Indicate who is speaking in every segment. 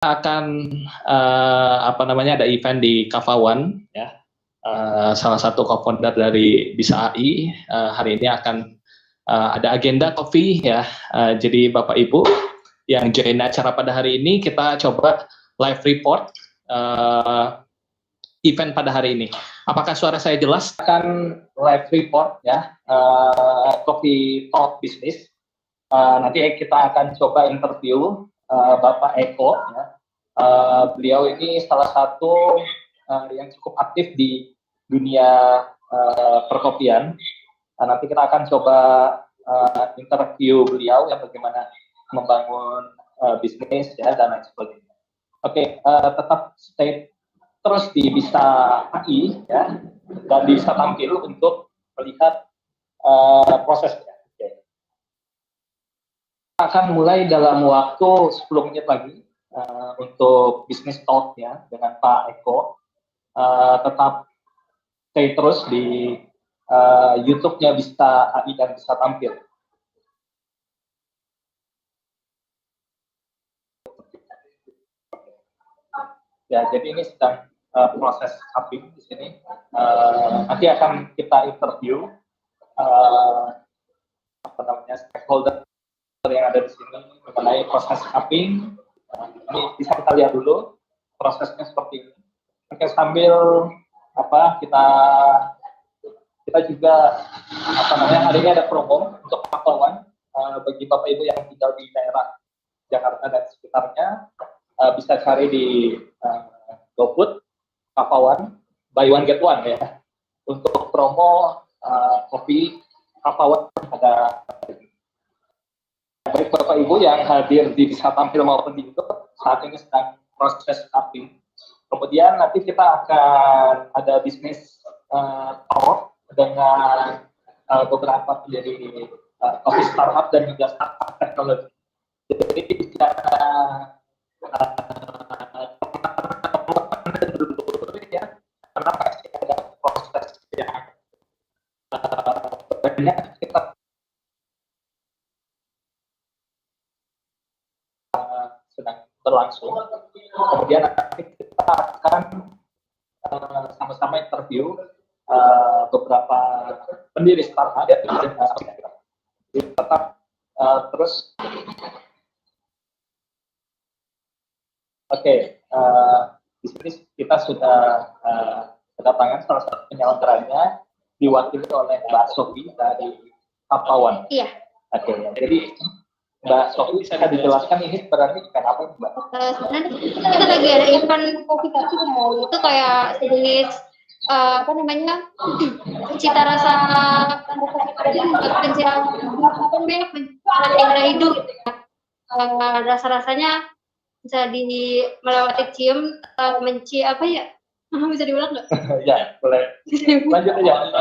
Speaker 1: akan apa namanya, ada event di Kavawan ya. Salah satu co-founder dari Bisa AI hari ini akan ada agenda kopi ya. Jadi Bapak Ibu yang join acara pada hari ini, kita coba live report event pada hari ini. Apakah suara saya jelas? Akan live report ya, Coffee Talk Business. Nanti kita akan coba interview Bapak Eko ya. Beliau ini salah satu yang cukup aktif di dunia perkopian. Nanti kita akan coba interview beliau yang bagaimana membangun bisnis ya dan lain sebagainya. Oke, tetap stay terus di Bisa AI ya, dan bisa tampil untuk melihat prosesnya. Akan mulai dalam waktu 10 menit lagi untuk bisnis talk ya dengan Pak Eko. Tetap stay terus di YouTube-nya Bisa AI dan bisa tampil. Ya, jadi ini sedang proses uploading di sini. Nanti akan kita interview apa namanya, stakeholder yang ada di sini mengenai proses uploading. Ini bisa kita lihat dulu prosesnya seperti ini. Oke, sambil kita juga hari ini ada promo untuk Kavawan bagi Bapak Ibu yang tinggal di daerah Jakarta dan sekitarnya, bisa cari di GoFood Kavawan buy one get one ya, untuk promo kopi Kavawan pada baik Bapak Ibu yang hadir di Bisa Tampil maupun di YouTube saat ini sedang proses uploading. Kemudian nanti kita akan ada bisnis talk dengan beberapa pendiri coffee startup dan juga startup teknologi. Jadi kita ya, karena pasti ada proses yang banyak kita sedang berlangsung. Kemudian nanti kita akan sama-sama interview beberapa pendiri startup ya, dan tetap terus. Oke, di sini kita sudah kedatangan salah satu penyelenggaranya, diwakili oleh Mbak Sofi dari Kavawan.
Speaker 2: Iya.
Speaker 1: Oke, jadi Mbak Sofi bisa dijelaskan ini sebenarnya event apa, Mbak?
Speaker 2: Sebenarnya kita lagi ada event kopi itu kayak sejenis cita rasa pencerahan hidup. Rasa-rasanya bisa melewati cium atau bisa diulang nggak?
Speaker 1: Ya, boleh. Lanjut aja.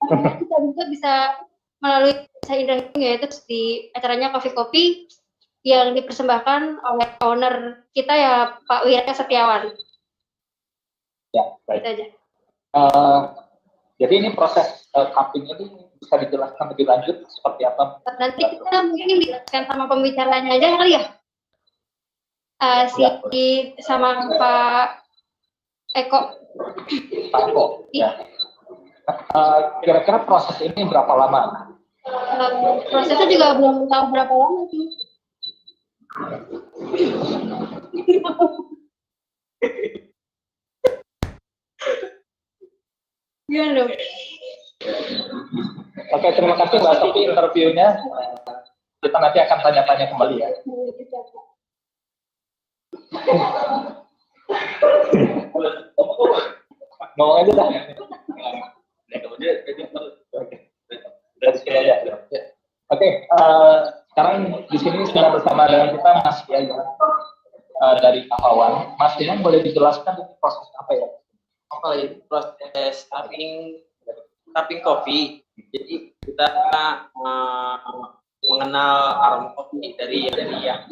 Speaker 2: Kita bisa melalui rasa indera hidup, yaitu di acaranya kopi yang dipersembahkan oleh owner kita ya, Pak Wira Setiawan.
Speaker 1: Ya, baik.
Speaker 2: Itu aja.
Speaker 1: Jadi ini proses cupping ini bisa dijelaskan lebih lanjut seperti apa?
Speaker 2: Nanti kita mungkin dijelaskan sama pembicaranya aja kali ya. Sama Pak Eko.
Speaker 1: Pak Eko, ya. Kira-kira proses ini berapa lama?
Speaker 2: Prosesnya juga belum tahu berapa lama sih. Gimana dong?
Speaker 1: Oke, terima kasih Mbak Sofi interviewnya. Kita nanti akan tanya-tanya kembali ya. Ngomong aja dah. Dari sini aja. Oke, sekarang di sini sudah bersama dengan kita Mas Yayan dari Kavawan. Mas Yayan, boleh dijelaskan proses apa ya?
Speaker 3: Proses tapping kopi. Jadi kita mengenal aroma kopi dari yang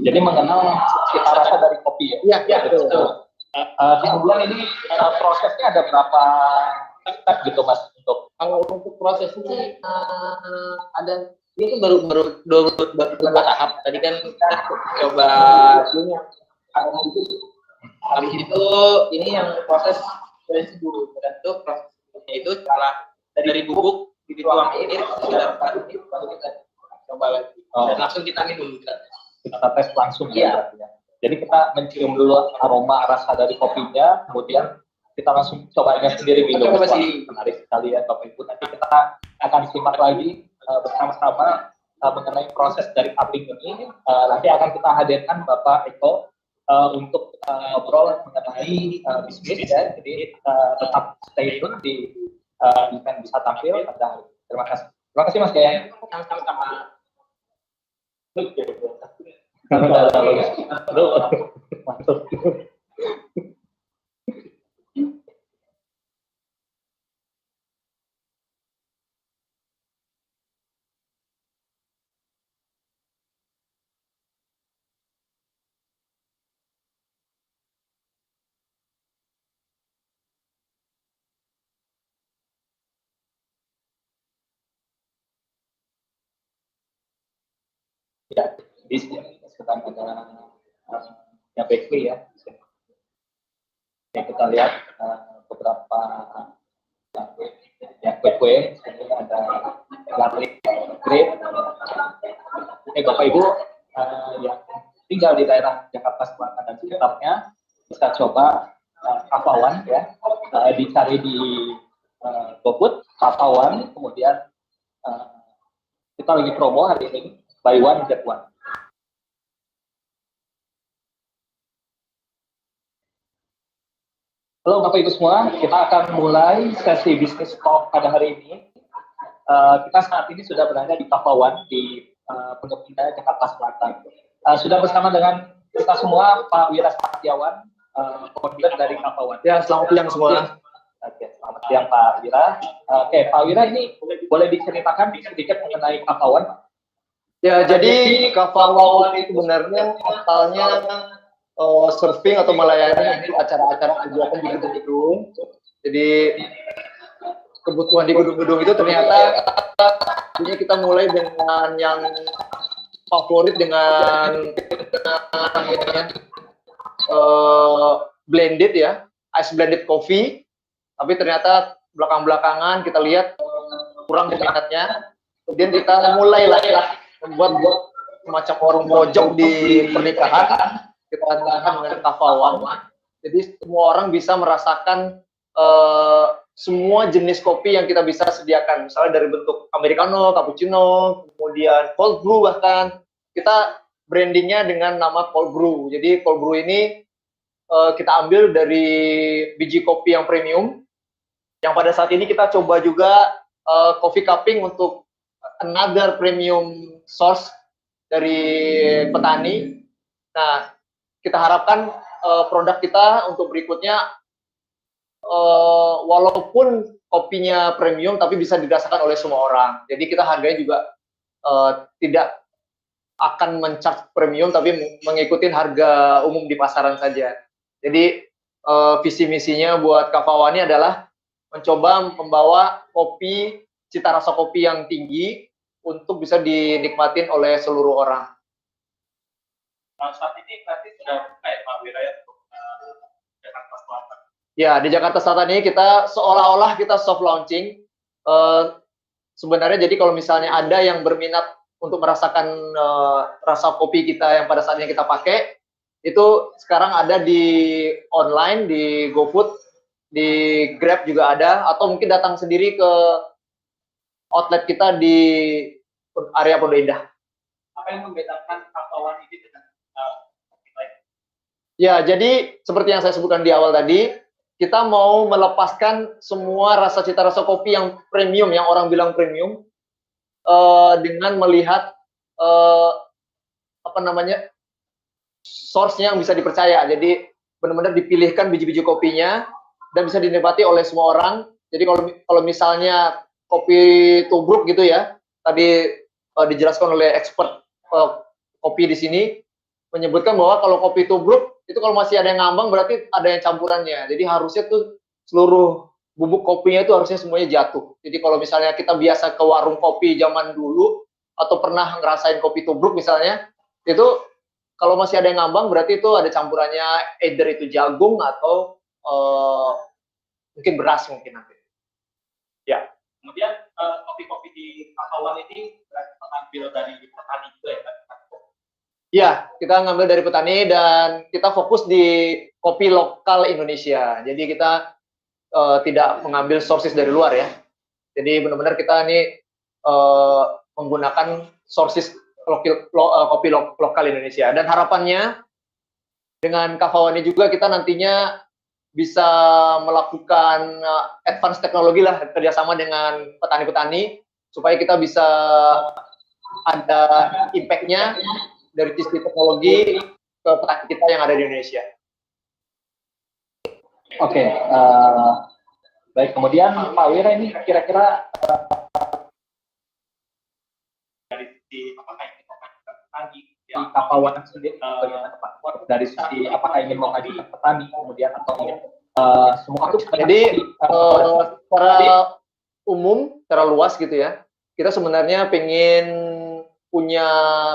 Speaker 1: jadi mengenal cita rasa dari kopi ya?
Speaker 3: Iya, betul.
Speaker 1: Kemudian ini prosesnya ada berapa step gitu Mas untuk
Speaker 3: kalau untuk prosesnya ada ini kan baru dua tahap. Tadi kan kita coba dulu aroma itu. Habis itu ini yang proses fermentasi dulu. Dan itu prosesnya itu setelah dari bubuk dituang air sekitar 4 menit baru kita coba lagi. Dan langsung kita minum.
Speaker 1: Kita tes langsung ya. Jadi kita mencium dulu aroma rasa dari kopinya, kemudian kita langsung cobanya sendiri minum. Menarik sekali ya Bapak Ibu. Nanti kita akan simak lagi bersama-sama mengenai proses dari cupping ini. Nanti akan kita hadirkan Bapak Eko untuk ngobrol mengenai bisnis ya. Jadi tetap stay tune di event bisa tampil. Terima kasih. Terima kasih Mas Gaya.
Speaker 3: Sama-sama.
Speaker 1: Mantap. Ya, di sini sedang ada yang bakery ya. Yang kita lihat beberapa ya kue-kue, ini ada garlic grape. Bapak Ibu yang tinggal di daerah Jakarta Selatan dan sekitarnya bisa coba Kapawan ya, dicari di GoFood Kapawan, kemudian kita lagi promo hari ini buy one get one. Halo Bapak Ibu semua, kita akan mulai sesi bisnis talk pada hari ini. Kita saat ini sudah berada di Kapawan di Pondok Indah, Jakarta Selatan. Sudah bersama dengan kita semua Pak Wira Setiawan, founder dari Kapawan.
Speaker 4: Ya, selamat siang semua.
Speaker 1: Oke, selamat siang Pak Wira. Oke, Pak Wira ini boleh diceritakan sedikit mengenai Kapawan, Pak?
Speaker 4: Ya, jadi Kapawan itu sebenarnya asalnya surfing atau melayani acara-acara kegiatan di gedung-gedung. Jadi kebutuhan di gedung-gedung itu ternyata kita mulai dengan yang favorit dengan blended ya, ice blended coffee. Tapi ternyata belakang-belakangan kita lihat kurang minatnya. Kemudian kita mulailah membuat semacam warung pojok di pernikahan. Kita katakan dengan Kapawan. Jadi semua orang bisa merasakan semua jenis kopi yang kita bisa sediakan. Misalnya dari bentuk americano, cappuccino, kemudian cold brew, bahkan kita brandingnya dengan nama cold brew. Jadi cold brew ini kita ambil dari biji kopi yang premium. Yang pada saat ini kita coba juga coffee cupping untuk another premium source dari petani. Nah, kita harapkan produk kita untuk berikutnya walaupun kopinya premium tapi bisa dirasakan oleh semua orang. Jadi kita harganya juga tidak akan mencharge premium tapi mengikuti harga umum di pasaran saja. Jadi visi misinya buat Kapawan ini adalah mencoba membawa kopi, cita rasa kopi yang tinggi untuk bisa dinikmatin oleh seluruh orang.
Speaker 1: Saat ini berarti sudah buka ya Pak Wira ya untuk Jakarta Selatan?
Speaker 4: Ya, di Jakarta Selatan ini kita seolah-olah kita soft launching. Sebenarnya jadi kalau misalnya ada yang berminat untuk merasakan rasa kopi kita yang pada saatnya kita pakai, itu sekarang ada di online, di GoFood, di Grab juga ada, atau mungkin datang sendiri ke outlet kita di area Pondok Indah.
Speaker 1: Apa yang membedakan Kapawan ini dengan
Speaker 4: ya, jadi seperti yang saya sebutkan di awal tadi, kita mau melepaskan semua rasa cita rasa kopi yang premium, yang orang bilang premium, dengan melihat source-nya yang bisa dipercaya. Jadi benar-benar dipilihkan biji-biji kopinya dan bisa dinikmati oleh semua orang. Jadi kalau misalnya kopi tubruk gitu ya, tadi dijelaskan oleh expert kopi di sini menyebutkan bahwa kalau kopi tubruk itu kalau masih ada yang ngambang berarti ada yang campurannya. Jadi harusnya tuh seluruh bubuk kopinya itu harusnya semuanya jatuh. Jadi kalau misalnya kita biasa ke warung kopi zaman dulu atau pernah ngerasain kopi tubruk misalnya, itu kalau masih ada yang ngambang berarti itu ada campurannya either itu jagung atau mungkin beras mungkin nanti. Ya.
Speaker 1: Kemudian kopi-kopi di Pakuan ini berarti mengambil dari petani juga ya Pak?
Speaker 4: Ya, kita ngambil dari petani dan kita fokus di kopi lokal Indonesia. Jadi kita tidak mengambil sources dari luar ya. Jadi benar-benar kita ini menggunakan sources kopi lokal Indonesia. Dan harapannya dengan Kafawani juga kita nantinya bisa melakukan advance teknologi lah kerjasama dengan petani-petani supaya kita bisa ada impact-nya dari sisi teknologi ke petani kita yang ada di Indonesia.
Speaker 1: Oke, baik. Kemudian Pak Wira ini kira-kira dari sisi apakah ini mengajukan petani di Pakuan sendiri bagaimana Pak? Dari sisi apakah ingin mengajukan petani kemudian atau semua itu?
Speaker 4: Jadi secara umum, secara luas gitu ya, kita sebenarnya pengen punya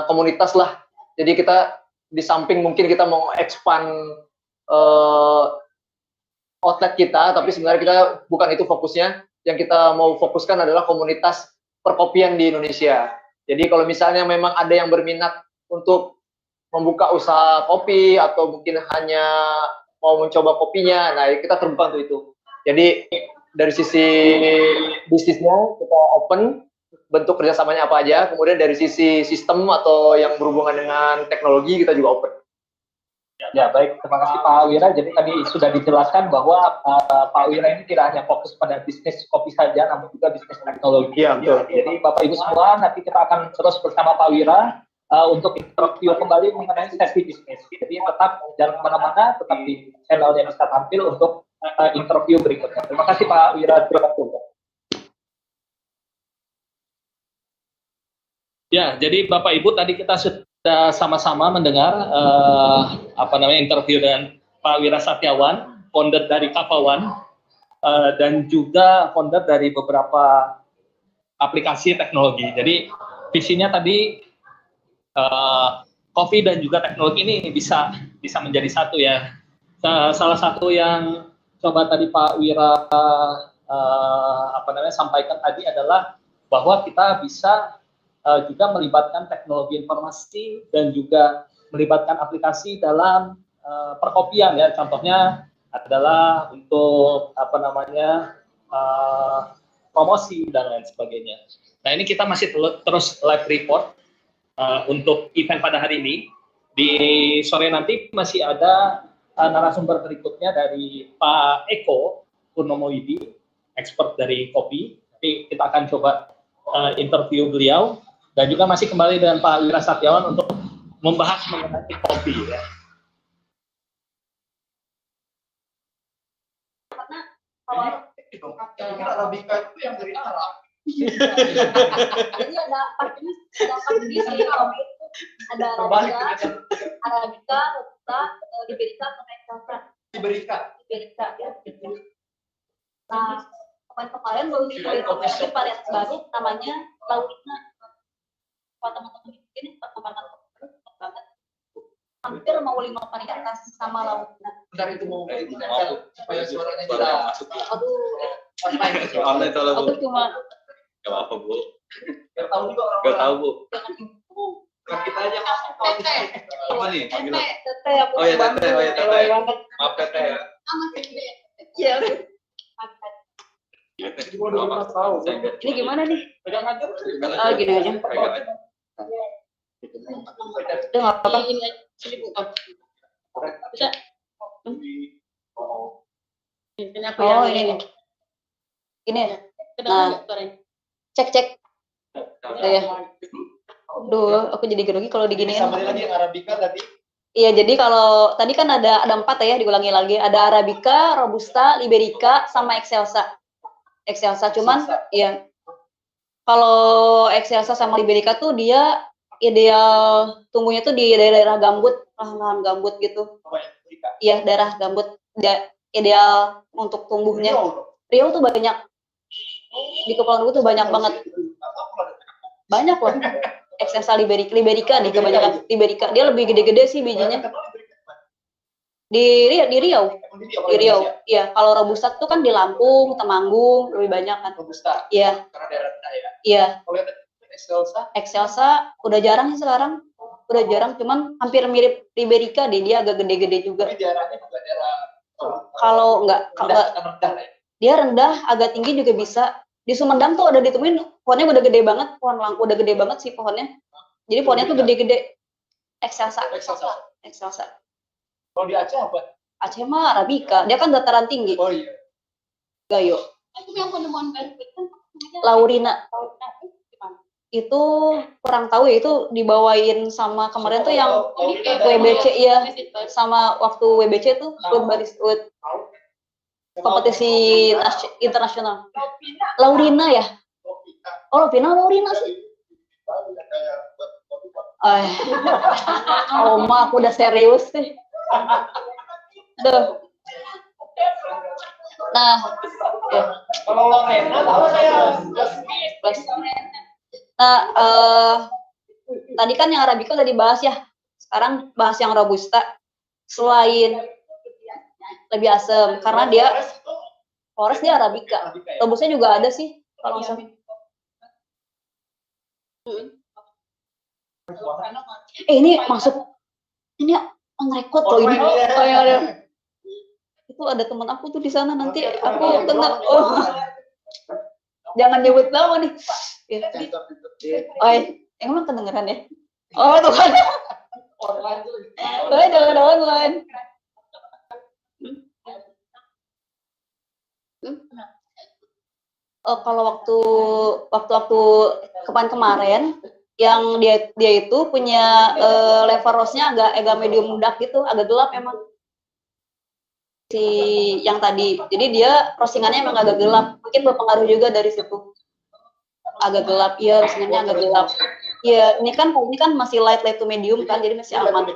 Speaker 4: komunitas lah. Jadi kita di samping mungkin kita mau expand outlet kita, tapi sebenarnya kita bukan itu fokusnya. Yang kita mau fokuskan adalah komunitas perkopian di Indonesia. Jadi kalau misalnya memang ada yang berminat untuk membuka usaha kopi atau mungkin hanya mau mencoba kopinya, nah kita terbuka untuk itu. Jadi dari sisi bisnisnya kita open, bentuk kerjasamanya apa aja, kemudian dari sisi sistem atau yang berhubungan dengan teknologi kita juga open.
Speaker 1: Ya baik, terima kasih Pak Wira. Jadi tadi sudah dijelaskan bahwa Pak Wira ini tidak hanya fokus pada bisnis kopi saja, namun juga bisnis teknologi.
Speaker 4: Iya, betul.
Speaker 1: Jadi Bapak Ibu semua, nanti kita akan terus bersama Pak Wira untuk interview kembali mengenai sesi bisnis. Jadi tetap jangan kemana-mana, tetap di channel yang bisa tampil untuk interview berikutnya. Terima kasih Pak Wira. Terima kasih. Ya, jadi Bapak Ibu tadi kita sudah sama-sama mendengar interview dengan Pak Wira Satyawan, founder dari Kafawan, dan juga founder dari beberapa aplikasi teknologi. Jadi visinya tadi kopi dan juga teknologi ini bisa menjadi satu ya. Salah satu yang coba tadi Pak Wira sampaikan tadi adalah bahwa kita bisa juga melibatkan teknologi informasi dan juga melibatkan aplikasi dalam perkopian ya. Contohnya adalah untuk promosi dan lain sebagainya. Nah ini kita masih terus live report untuk event pada hari ini. Di sore nanti masih ada narasumber berikutnya dari Pak Eko Purnomo-Widi, expert dari kopi. Nanti kita akan coba interview beliau. Dan juga masih kembali dengan Pak Wira Satyawan untuk membahas mengenai kopi ya.
Speaker 2: Karena Arabica itu yang dari Arab. Jadi ada empat jenis sih kopi itu. Ada Arabica, Robusta, Liberica, sama Excelsa. Liberica ya. Nah, kemarin baru diintroduksi varian baru namanya Laurina. Kalau teman-teman ini perkembangan banget, hampir mau 5 varietas sama Laurina. Bentar itu mau supaya suaranya jelas. Aduh, aku cuma
Speaker 5: nggak apa Bu.
Speaker 2: Gak tahu juga orang.
Speaker 5: Nggak tahu Bu.
Speaker 2: Jangan info.
Speaker 5: Kita aja apa nih panggilan?
Speaker 2: Tete aku
Speaker 5: Oh ya Tete.
Speaker 2: banget.
Speaker 5: Maaf Tete ya.
Speaker 2: Iya.
Speaker 5: Ini
Speaker 2: gimana nih?
Speaker 5: Pegang aja.
Speaker 2: Gini aja.
Speaker 5: Pegang aja.
Speaker 2: Udah nggak apa-apa. Sini buka. Bisa. Oh ini nih. Ini. Nah. Cek. Udah ya. Duh, aku jadi grogi kalau diginiin.
Speaker 4: Sama lagi yang Arabica tadi.
Speaker 2: Iya, jadi kalau tadi kan ada 4 ya, diulangi lagi. Ada Arabica, Robusta, Liberica, sama Excelsa. Cuman ya kalau Excelsa sama Liberica tuh dia ideal tumbuhnya tuh di daerah gambut, lahan gambut gitu. Iya, daerah gambut. Ideal untuk tumbuhnya. Riau tuh banyak, di Kepulauan Riau tuh banyak banget, banyak loh. Excelsa liberica nih kebanyakan liberica, dia lebih gede-gede sih bijinya. Di Riau, iya. Kalau robusta tuh kan di Lampung, Temanggung lebih banyak kan.
Speaker 1: Robusta.
Speaker 2: Iya.
Speaker 1: Karena daerah rendah ya.
Speaker 2: Iya.
Speaker 1: Kalau yang Excelsa,
Speaker 2: Excelsa udah jarang sih sekarang, udah jarang. Cuman hampir mirip liberica deh, dia agak gede-gede juga.
Speaker 1: tapi daerahnya juga daerah
Speaker 2: Kalau enggak,
Speaker 1: rendah ya.
Speaker 2: dia rendah, agak tinggi juga bisa. Di Sumedang tuh ada ditemuin pohonnya udah gede banget, pohon langka udah gede banget sih pohonnya. Jadi pohonnya tuh gede-gede. Excelsa.
Speaker 1: Kalau di Aceh apa?
Speaker 2: Aceh mah arabica, dia kan dataran tinggi.
Speaker 1: Oh iya.
Speaker 2: Gayo.
Speaker 6: Itu yang penemuan baru itu kan
Speaker 2: Laurina. Itu kurang tahu ya, itu dibawain sama kemarin tuh yang WBC ya, sama waktu WBC tuh Wood kompetisi internasional. Laurina ya? Oh, Laurina sih. Oma, aku udah serius sih. Duh. Nah,
Speaker 1: Kalau Lorena apa saya?
Speaker 2: nah, tadi kan yang arabica udah dibahas ya. Sekarang bahas yang robusta. Selain lebih asam, karena dia Flores dia arabica. Robusta juga ada sih kalau nggak salah. Ini masuk, ini on record loh ini. Oh ya, ada. Itu ada teman aku tuh di sana, nanti aku kena. Oh, jangan nyebut nama nih. Oh, emang kedengeran ya? Oh, tuh kan. Oh, jangan online. Kalau waktu kemarin yang dia itu punya level rose-nya agak medium dark gitu, agak gelap emang. Si yang tadi, jadi dia roastingannya emang agak gelap, mungkin berpengaruh juga dari situ. Agak gelap, iya, roastingannya agak gelap. Iya, ini kan masih light to medium kan, jadi masih aman.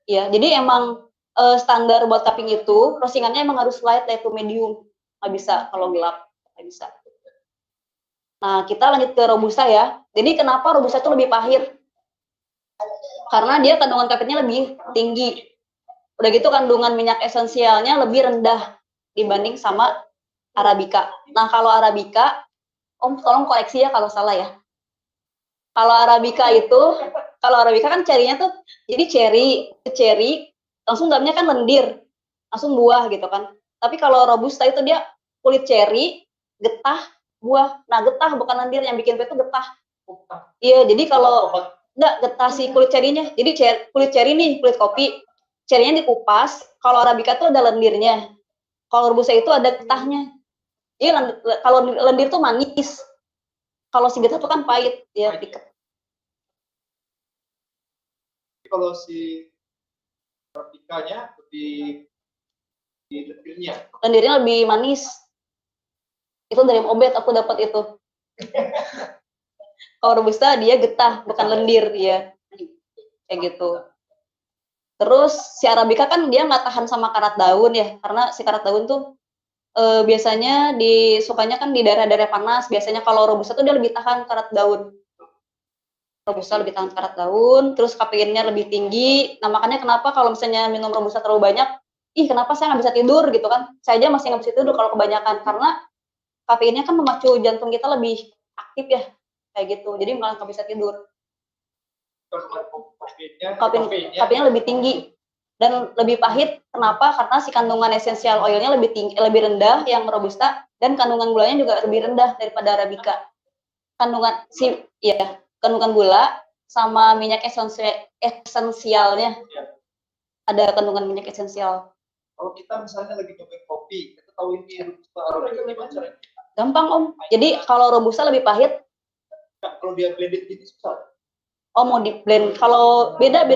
Speaker 2: Iya, jadi emang standar buat cupping itu roastingannya emang harus light to medium, nggak bisa kalau gelap, nggak bisa. Nah, kita lanjut ke robusta ya. Jadi kenapa robusta itu lebih pahit? Karena dia kandungan kafeinnya lebih tinggi. Udah gitu kandungan minyak esensialnya lebih rendah dibanding sama arabica. Nah, kalau arabica, Om tolong koreksi ya kalau salah ya. Kalau arabica kan cerinya tuh jadi cherry langsung dalamnya kan lendir, langsung buah gitu kan. Tapi kalau robusta itu dia kulit cherry, getah, buah. Nah, getah bukan lendir, yang bikin itu getah. Iya, jadi kalau enggak getah si kulit cherry-nya. Jadi kulit cherry nih, kulit kopi, cherry-nya dikupas. Kalau arabica tuh ada lendirnya. Kalau robusta itu ada getahnya. Iya, kalau lendir tuh manis. Kalau si getah tuh kan pahit, ya piket.
Speaker 1: Kalau si arabicanya lebih di lendirnya.
Speaker 2: Lendirnya lebih manis. Itu dari Obet aku dapat itu. Kalau robusta dia getah, bukan lendir ya. Kayak gitu. Terus si arabica kan dia nggak tahan sama karat daun ya, karena si karat daun tuh biasanya disukanya kan di daerah-daerah panas. Biasanya kalau robusta tuh dia lebih tahan karat daun. Robusta lebih tahan karat daun, terus kafeinnya lebih tinggi. Nah, makanya kenapa kalau misalnya minum robusta terlalu banyak, kenapa saya nggak bisa tidur gitu kan? Saya aja masih nggak bisa tidur kalau kebanyakan, karena kafeinnya kan memacu jantung kita lebih aktif ya, kayak gitu. Jadi malah nggak bisa tidur. Kafeinnya lebih tinggi dan lebih pahit. Kenapa? Karena si kandungan esensial oilnya lebih rendah yang robusta, dan kandungan gulanya juga lebih rendah daripada arabica. Kandungan gula sama minyak esensialnya. Ada kandungan minyak esensial.
Speaker 1: Kalau kita misalnya lagi nyobain kopi, kita tahu ini robusta arabica.
Speaker 2: Gampang Om. Jadi kalau robusta lebih pahit.
Speaker 1: Kalau dia blended gitu susah.
Speaker 2: Oh, mau di blend. Kalau beda.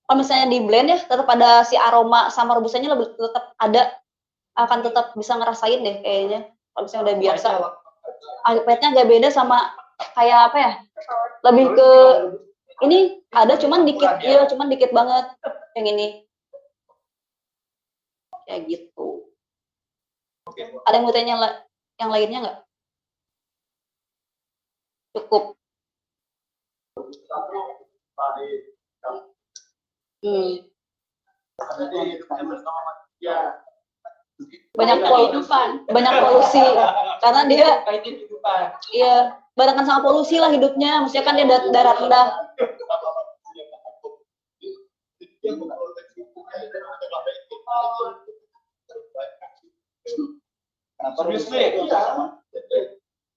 Speaker 2: Kalau misalnya di blend ya, tetap ada si aroma sama robustanya tetap ada, akan tetap bisa ngerasain deh kayaknya. Kalau misalnya udah biasa. Pahitnya agak beda sama kayak apa ya? Lebih ke ini ada cuman dikit, iya cuman dikit banget yang ini. Kayak gitu. Ada yang mau tanya yang lainnya nggak? Cukup. Banyak polusi karena dia iya barengan sama polusi lah hidupnya, maksudnya kan dia darat rendah.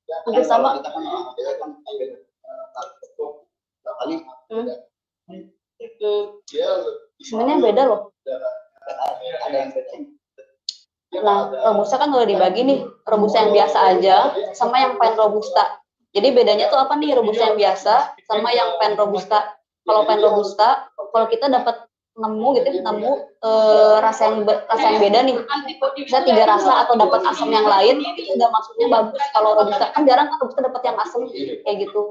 Speaker 2: Hampir sama. Sebenarnya beda loh. Nah, robusta kan udah dibagi nih, robusta yang biasa aja sama yang pen robusta. Jadi bedanya tuh apa nih robusta yang biasa sama yang pen robusta? Kalau pen robusta, kalau kita dapat nemu rasa yang beda nih, bisa 3 rasa atau dapat asam yang lain, itu udah maksudnya bagus. Kalau robusta kan jarang kan robusta dapat yang asam kayak gitu.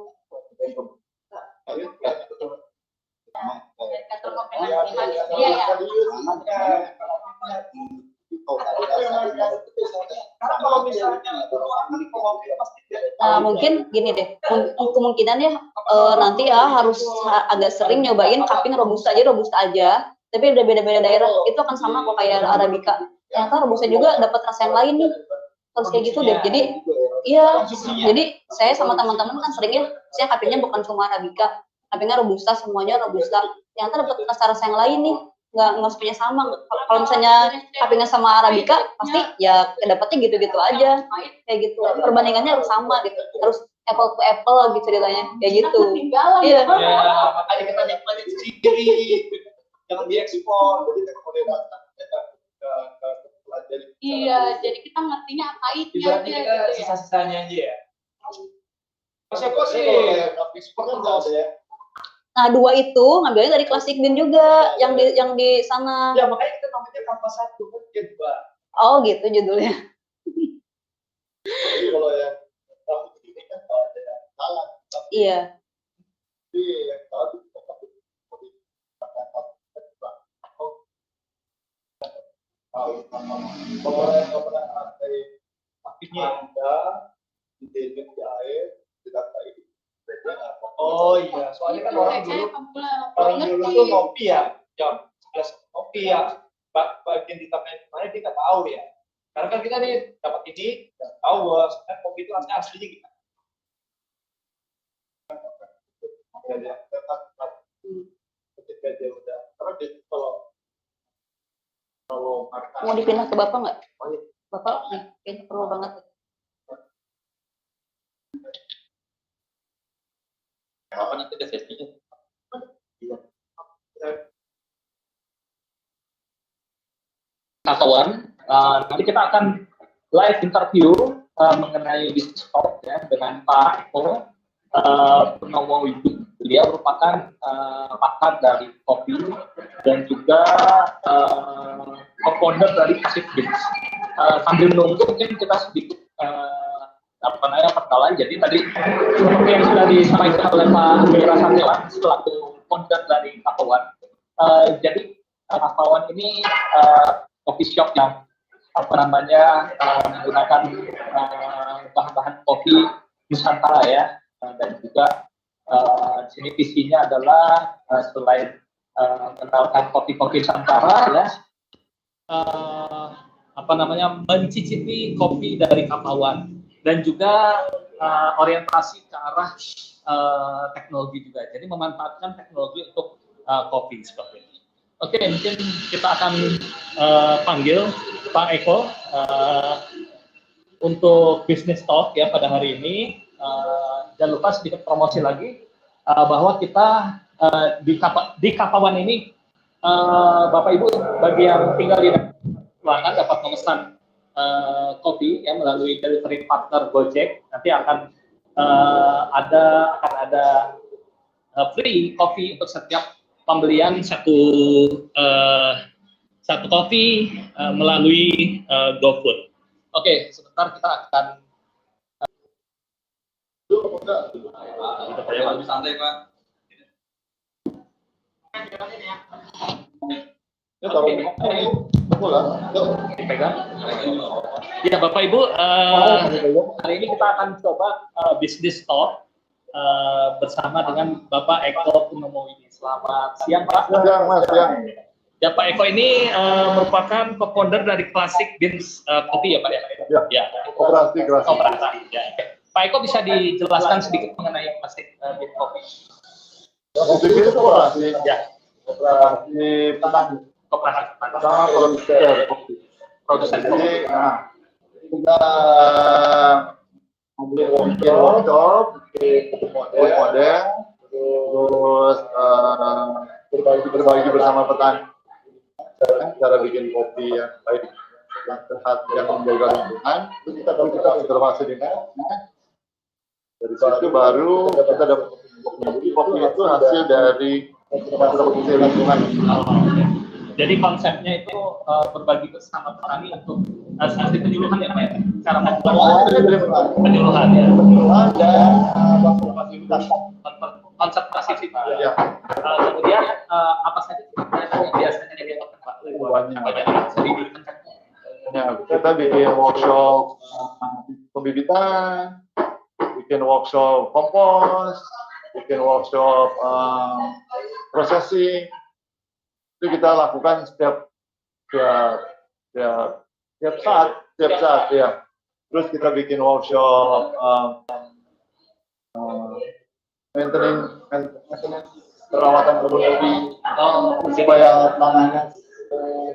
Speaker 2: Nah, mungkin gini deh, kemungkinan ya nanti ya harus agak sering nyobain cupping robusta aja, tapi udah beda-beda daerah, itu akan sama kok kayak Arabica. Ternyata robusta juga dapat rasa yang lain nih, harus kayak gitu deh. Jadi iya, jadi saya sama teman-teman kan seringnya, saya cuppingnya bukan cuma Arabica, cuppingnya robusta, semuanya robusta. Ternyata dapat rasa-rasa yang lain nih, nggak semuanya sama. Kalau misalnya cuppingnya sama Arabica, pasti ya dapatnya gitu-gitu aja, kayak gitu. Perbandingannya harus sama gitu, harus apple to apple gitu ceritanya, kayak gitu. Iya.
Speaker 5: Makanya kita nikmatin sendiri, jangan diekspor.
Speaker 6: Iya, jadi kita ngertinya pahitnya
Speaker 5: Berarti
Speaker 6: aja
Speaker 5: kita
Speaker 6: gitu ya.
Speaker 5: sisa-sisanya aja ya. Kok sih ekspor kan nggak ada ya?
Speaker 2: Nah, 2 itu ngambilnya dari Classic Bean juga, yang di sana.
Speaker 5: Ya makanya kita namanya tanpa satu mungkin Mbak.
Speaker 2: Oh gitu judulnya.
Speaker 5: Jadi kalau yang ini kan ada yang salah.
Speaker 2: Iya.
Speaker 5: Yang salah itu kalau yang pernah ada apinya ada di air tidak kayak oh iya, soalnya kan orang dulu tuh ngopi ya, jam 11 ngopi ya, bagian di tangan kemarin dia nggak tahu ya, karena kan kita nih dapat ini, nggak tahu bahwa sebenarnya kopi itu rasanya aslinya gitu. Ketika dia udah, karena dia kalau
Speaker 2: Mau dipindah ke Bapak nggak? Bapak nih, kayaknya perlu banget.
Speaker 3: Apa nanti ada sesinya?
Speaker 1: Kawan, nanti kita akan live interview mengenai bisnis talk ya dengan Pak Eko Purnomo Widu. Dia merupakan pakar dari kopi dan juga co-founder dari Classic Beans. Sambil menunggu mungkin kita sedikit perkenalan. Jadi tadi seperti yang sudah disampaikan oleh Pak Mira Satyawan selaku founder dari Kapawan. Jadi Kapawan ini coffee shop yang menggunakan bahan-bahan kopi Nusantara ya, dan juga di sini visinya adalah selain mengenalkan kopi-kopi Nusantara ya, mencicipi kopi dari Kapawan dan juga orientasi ke arah teknologi juga. Jadi memanfaatkan teknologi untuk kopi seperti ini. Oke, mungkin kita akan panggil Pak Eko untuk bisnis talk ya pada hari ini. Jangan lupa sedikit promosi lagi bahwa kita di Kapawan ini Bapak Ibu bagi yang tinggal di ruangan dapat memesan kopi ya melalui delivery partner Gojek. Nanti akan ada free kopi untuk setiap pembelian satu kopi melalui GoFood. Oke, sebentar kita akan
Speaker 5: lebih santai Pak. taruh di mana? Betul lah.
Speaker 1: Dipegang. Ya Bapak Ibu, hari ini kita akan coba bisnis talk bersama dengan Bapak Eko Purnomo ini. Selamat siang Pak.
Speaker 5: Siang Mas, siang.
Speaker 1: Ya Pak Eko ini merupakan co-founder dari Classic Beans Coffee ya Pak ya?
Speaker 5: Ya. Operasi keras.
Speaker 1: Operasi. Ya. Pak Eko bisa dijelaskan sedikit mengenai Classic Beans Coffee?
Speaker 5: Sedikit operasi.
Speaker 1: Ya.
Speaker 5: Operasi petani.
Speaker 1: Koperasi petani.
Speaker 5: Sama produsen. Jadi, kita ambil workshop, model, terus berbagi bersama petani. Cara bikin kopi yang baik, yang sehat, yang menjaga lingkungan. Terus kita observasi dengan. Dari situ baru kita dapat kopi. Kopi itu hasil dari observasi lingkungan.
Speaker 1: Jadi konsepnya itu berbagi bersama petani untuk hasil penyuluhan ya Pak ya? Cara membuat penyuluhan ya.
Speaker 5: Dan
Speaker 1: Konservasi sih Pak.
Speaker 5: ya,
Speaker 1: Kemudian apa saja yang biasanya dilakukan Pak? Banyak sedikit.
Speaker 5: ya, kita bikin workshop pembibitan, bikin workshop kompos, bikin workshop processing. Itu kita lakukan setiap saat ya. Terus kita bikin workshop maintenance perawatan kebun kopi supaya tanahnya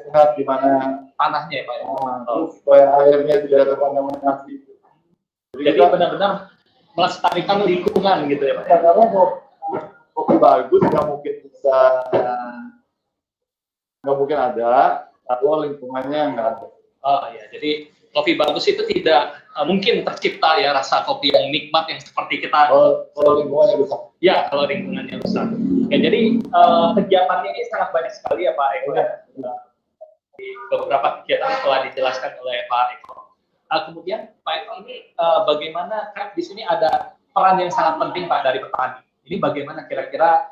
Speaker 5: sehat, gimana
Speaker 1: Tanahnya ya Pak ya?
Speaker 5: terus supaya airnya tidak terkontaminasi.
Speaker 1: Jadi benar-benar melestarikan lingkungan gitu ya Pak ya?
Speaker 5: Karena kopi bagus nggak mungkin ada kalau lingkungannya nggak ada.
Speaker 1: Oh iya, jadi kopi bagus itu tidak mungkin tercipta ya rasa kopi yang nikmat yang seperti kita.
Speaker 5: Kalau lingkungannya rusak.
Speaker 1: Ya, kalau lingkungannya rusak. Ya, jadi kegiatannya ini sangat banyak sekali ya Pak Eko ya. Di beberapa kegiatan telah dijelaskan oleh Pak Eko. Kemudian Pak Eko ini bagaimana kan di sini ada peran yang sangat penting Pak dari petani. Ini bagaimana kira-kira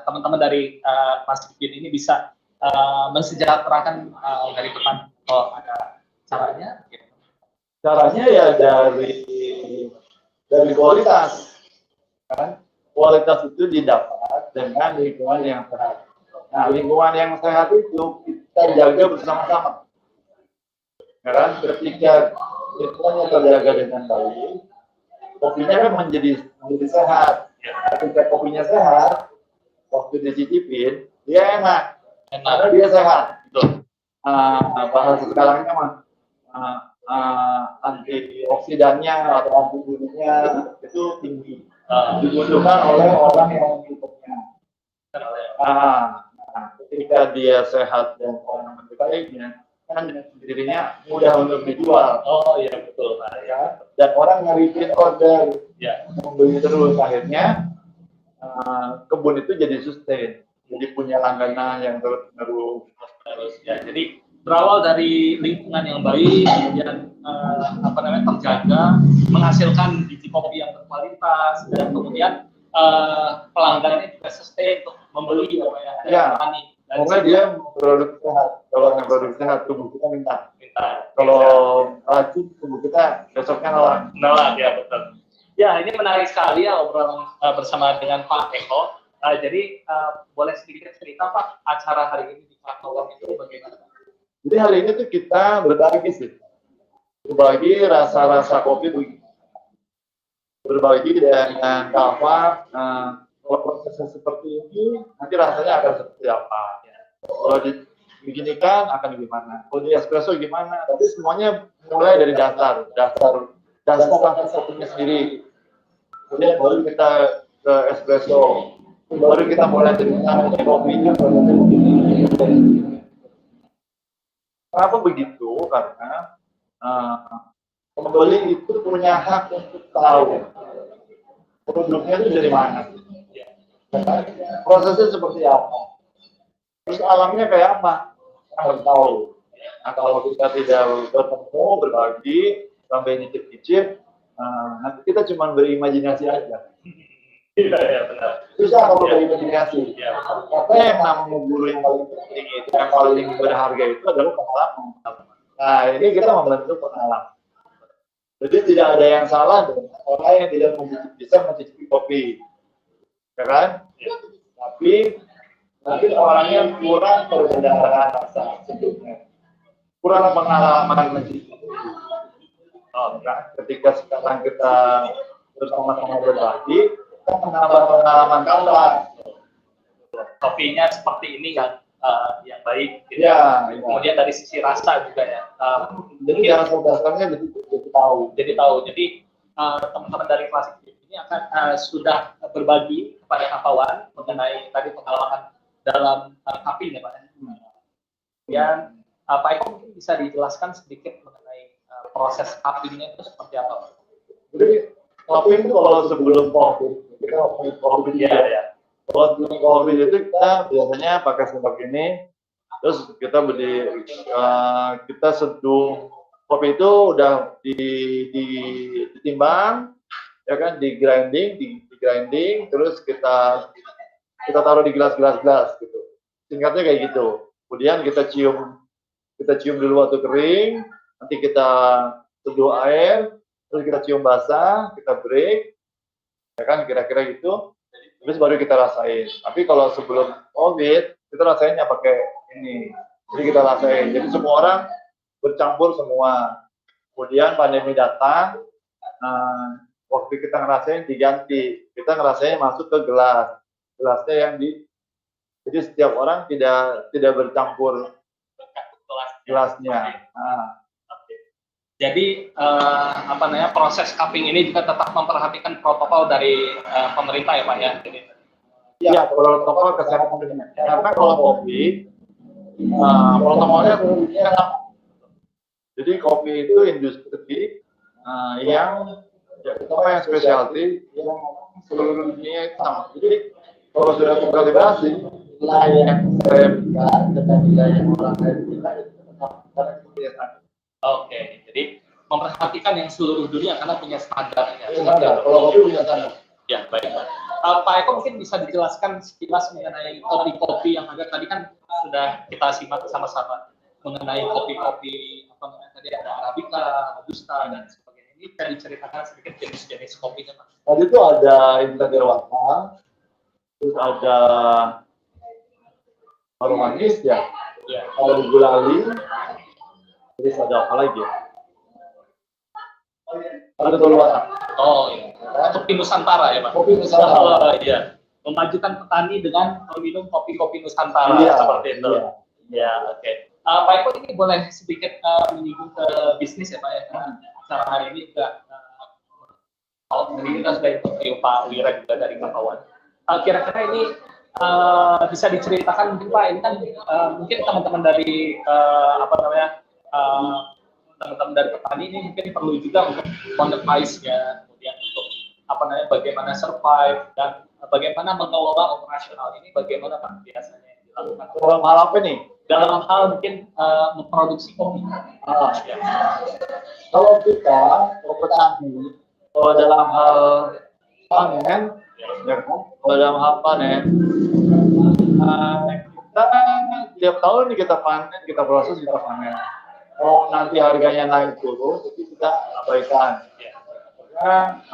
Speaker 1: teman-teman dari Classic Beans ini bisa mensejahterakan dari petani? Oh, ada caranya?
Speaker 5: Caranya ya dari kualitas, kan? Kualitas itu didapat dengan lingkungan yang sehat. Nah, lingkungan yang sehat itu kita jaga bersama-sama. Ya kan? Ketika lingkungannya terjaga dengan baik, kopinya kan menjadi sehat. Ketika kopinya sehat, waktu dicicipin, dia enak. Karena dia sehat. Bahasa sekarangnya mah antioksidannya atau antibodinya itu tinggi, dibutuhkan oleh orang yang meminumnya. Ketika dia sehat dan orang baiknya, kan dirinya mudah untuk dijual.
Speaker 1: Oh iya betul Pak ya.
Speaker 5: Dan orang nge-repeat order,
Speaker 1: Ya.
Speaker 5: membeli terus, akhirnya kebun itu jadi sustain, jadi punya langganan yang terus.
Speaker 1: Ya, jadi berawal dari lingkungan yang baik, kemudian terjaga, menghasilkan biji kopi yang berkualitas, dan kemudian pelanggannya juga sustain untuk membeli
Speaker 5: Ya.
Speaker 1: petani.
Speaker 5: Pokoknya dia produk sehat. Kalau yang produk sehat, tubuh kita minta. Kalau racun, tubuh kita besoknya
Speaker 1: Nolak ya betul. Ya ini menarik sekali ya obrolan bersama dengan Pak Eko. Jadi boleh sedikit cerita Pak, acara hari ini di Krakatau itu bagaimana?
Speaker 5: Jadi hari ini tuh kita berbagi sih. Berbagi rasa-rasa kopi begini. Berbagi dengan kawan. Kalau prosesnya seperti ini, nanti rasanya akan seperti apa? Kalau diginikan akan gimana? Kalau di espresso gimana? Tapi semuanya mulai dari dasar kopinya sendiri. Kemudian baru kita ke espresso, baru kita mulai cerita kopinya. Kenapa begitu? Karena pembeli itu punya hak untuk tahu produknya itu dari mana. Prosesnya seperti apa? Terus alamnya kayak apa? Kita harus tahu. Nah, kalau kita tidak bertemu, berbagi, sampai nyicip-nyicip, nanti kita cuma berimajinasi aja. Iya, benar. Susah kalau berinvestigasi. Karena yang namanya guru yang paling penting itu, yang paling berharga itu adalah pengalaman. Nah, ini kita membentuk pengalaman. Jadi tidak ada yang salah dengan orang yang tidak bisa mencicipi kopi, ya kan? Tapi mungkin orangnya kurang perbedaan rasa sebelumnya, kurang pengalaman mencicipi. Oh, nah, ketika sekarang kita bersama-sama berbagi, kita menambah pengalaman kawan.
Speaker 1: Kopinya seperti ini yang baik. Gitu.
Speaker 5: Ya,
Speaker 1: kemudian dari sisi rasa juga ya.
Speaker 5: Jadi dasar-dasarnya jadi tahu.
Speaker 1: Jadi teman-teman dari Klasik ini akan sudah berbagi kepada kawan mengenai tadi pengalaman dalam cupping ya Pak. Kemudian Pak Eko mungkin bisa dijelaskan sedikit mengenai proses cuppingnya itu seperti apa Pak?
Speaker 5: Jadi cupping itu kalau sebelum COVID, kita ngomongin COVID ya. Kalau sebelum COVID itu kita biasanya pakai sendok ini, terus kita kita seduh kopi itu udah ditimbang, ya kan, di grinding, terus kita taruh di gelas gitu. Singkatnya kayak gitu. Kemudian kita cium dulu waktu kering, nanti kita seduh air, terus kita cium basah, kita break, ya kan, kira-kira gitu. Terus baru kita rasain. Tapi kalau sebelum COVID, kita rasainnya pakai ini. Jadi kita rasain. Jadi semua orang bercampur semua. Kemudian pandemi datang, waktu kita ngerasain diganti. Kita ngerasain masuk ke gelas. Gelasnya yang jadi setiap orang tidak bercampur gelasnya.
Speaker 1: Jadi proses cupping ini juga tetap memperhatikan protokol dari pemerintah ya Pak ya.
Speaker 5: Iya, protokol kesehatan. Karena kalau kopi protokolnya jadi kopi itu industri yang yang specialty yang seluruh dunia itu sama. Jadi kalau sudah terkalibrasi wilayah seremika dengan wilayah orang lain kita
Speaker 1: Oke, jadi memperhatikan yang seluruh dunia karena punya standar ya.
Speaker 5: Kalau kopi punya standar.
Speaker 1: Ya, baik Pak. Pak Eko mungkin bisa dijelaskan sekilas mengenai kopi-kopi yang ada tadi kan sudah kita simak sama-sama mengenai kopi-kopi apa namanya tadi ada Arabica, Robusta dan sebagainya. Ini bisa diceritakan sedikit jenis-jenis kopinya Pak.
Speaker 5: Tadi itu ada Integrawata, terus ada baru manis ya, ada gulali. Terus ada apa lagi? Ada Toluwata.
Speaker 1: Oh iya. Kopi Nusantara ya Pak.
Speaker 5: Kopi Nusantara.
Speaker 1: Oh iya. Memajukan petani dengan meminum kopi-kopi Nusantara seperti itu. Ya, oke. Pak Eko ini boleh sedikit menyinggung ke bisnis ya Pak ya. Acara hari ini juga hari ini kita sudah interview Pak Wira juga dari Kakauan. Kira-kira ini bisa diceritakan mungkin Pak, ini kan mungkin teman-teman dari teman-teman dari petani ini mungkin perlu juga untuk monetize ya, kemudian untuk bagaimana survive dan bagaimana mengelola operasional ini, bagaimana Pak biasanya dilakukan?
Speaker 5: Dalam hal apa nih?
Speaker 1: Dalam hal mungkin memproduksi kopi.
Speaker 5: Ya. Kalau kita petani, kalau dalam hal panen, kalau dalam hal panen, kita tiap tahun kita panen, kita proses, kita panen. Oh, nanti harganya naik turun, jadi kita abaikan. Karena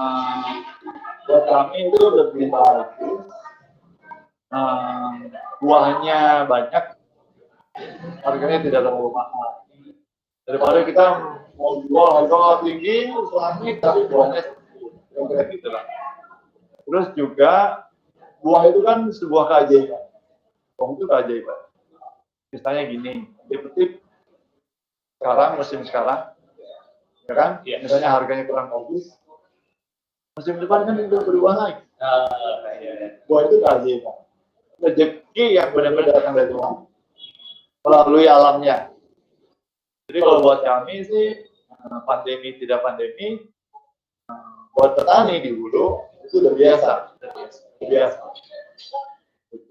Speaker 5: buat kami itu lebih bagus. Buahnya banyak, harganya tidak terlalu mahal. Daripada kita mau jual harga tinggi, tapi buahnya kayak gitu lah. Terus juga buah itu kan sebuah keajaiban. Buah itu keajaiban. Misalnya gini, dipetik musim sekarang, ya kan? Ya. Misalnya harganya kurang bagus, musim depan kan itu berubah lagi. Buah itu keajaiban. Rezeki yang benar-benar datang dari Tuhan melalui alamnya. Jadi kalau buat kami sih, pandemi tidak pandemi, buat petani di hulu itu udah biasa.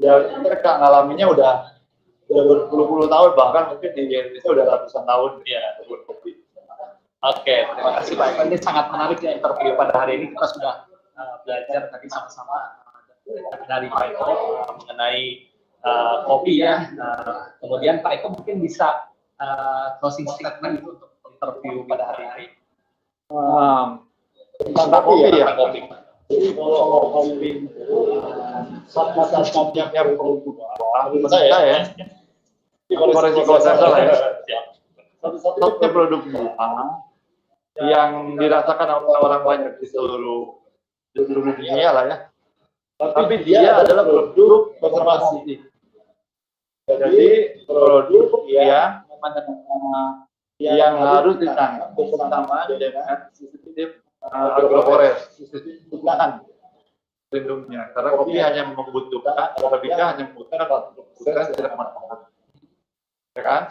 Speaker 5: Ya, mereka ngalaminya udah berpuluh-puluh tahun, bahkan mungkin di Indonesia udah ratusan tahun ya berkopi.
Speaker 1: Oke, terima kasih Pak. Ini sangat menarik ya interview pada hari ini. Kita sudah belajar tadi sama-sama dari Pak Eko mengenai kopi ya. Kemudian Pak Eko mungkin bisa closing statement untuk interview pada hari ini.
Speaker 5: Tentang kopi ya. Jadi kalau kopi satu-satunya berubah, menurut saya ya. Kalau saya salah ya. Satu-satunya produk yang dirasakan oleh orang banyak di seluruh dunia lah ya. Tapi dia adalah produk konservasi. Jadi produk yang harus ditangkap bersama dengan sistem agroforest, sistem hutan lindungnya. Karena kopi hanya membutuhkan, Arabica hanya membutuhkan 40% tidak manfaat. Ya kan?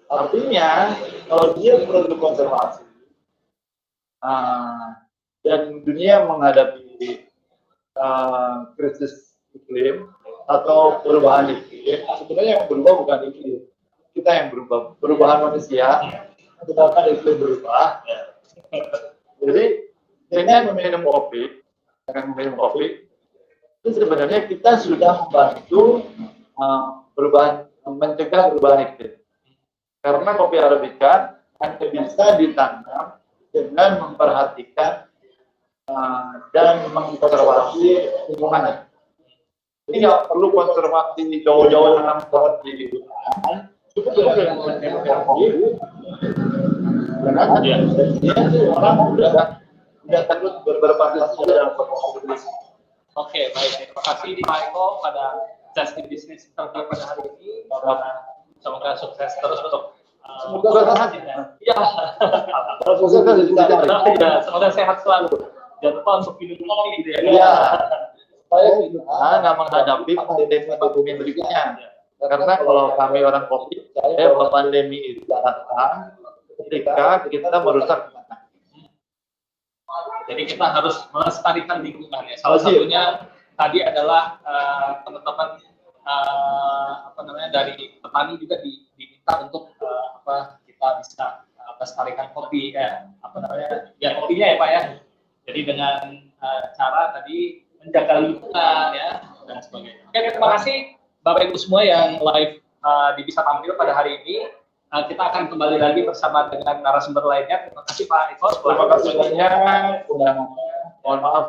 Speaker 5: Artinya kalau dia produk konservasi dan dunia menghadapi krisis iklim atau perubahan iklim, sebenarnya yang berubah bukan iklim, kita yang berubah, perubahan manusia, sedangkan iklim berubah. Jadi dengan meminum kopi, itu sebenarnya kita sudah membantu mencegah perubahan iklim. Karena kopi Arabica hanya bisa ditanam dengan memperhatikan dan mengkonservasi lingkungannya. Jadi nggak perlu konservasi jauh-jauh tanam pohon di hutan, cukup dengan meminum kopi. Karena orang udah takut berpartisipasi dalam kompetisi.
Speaker 1: Oke, baik. Terima kasih Pak Eko pada Just in Business interview pada hari ini. Semoga sukses terus untuk
Speaker 5: semoga sehat.
Speaker 1: Ya. Semoga sehat selalu. Jangan lupa untuk minum kopi gitu ya.
Speaker 5: Iya. Supaya kita nggak menghadapi pandemi berikutnya. Karena kalau kami orang kopi, bahwa pandemi itu datang ketika kita merusak.
Speaker 1: Jadi kita harus melestarikan lingkungan ya. Salah satunya tadi adalah teman-teman dari petani juga diminta untuk kita bisa melestarikan kopi ya kopinya ya Pak ya. Jadi dengan cara tadi menjaga lingkungan ya dan sebagainya. Oke, terima kasih Bapak Ibu semua yang live bisa tampil pada hari ini. Kita akan kembali lagi bersama dengan narasumber lainnya. Terima kasih Pak Eko.
Speaker 5: Terima kasih banyak. Mohon maaf.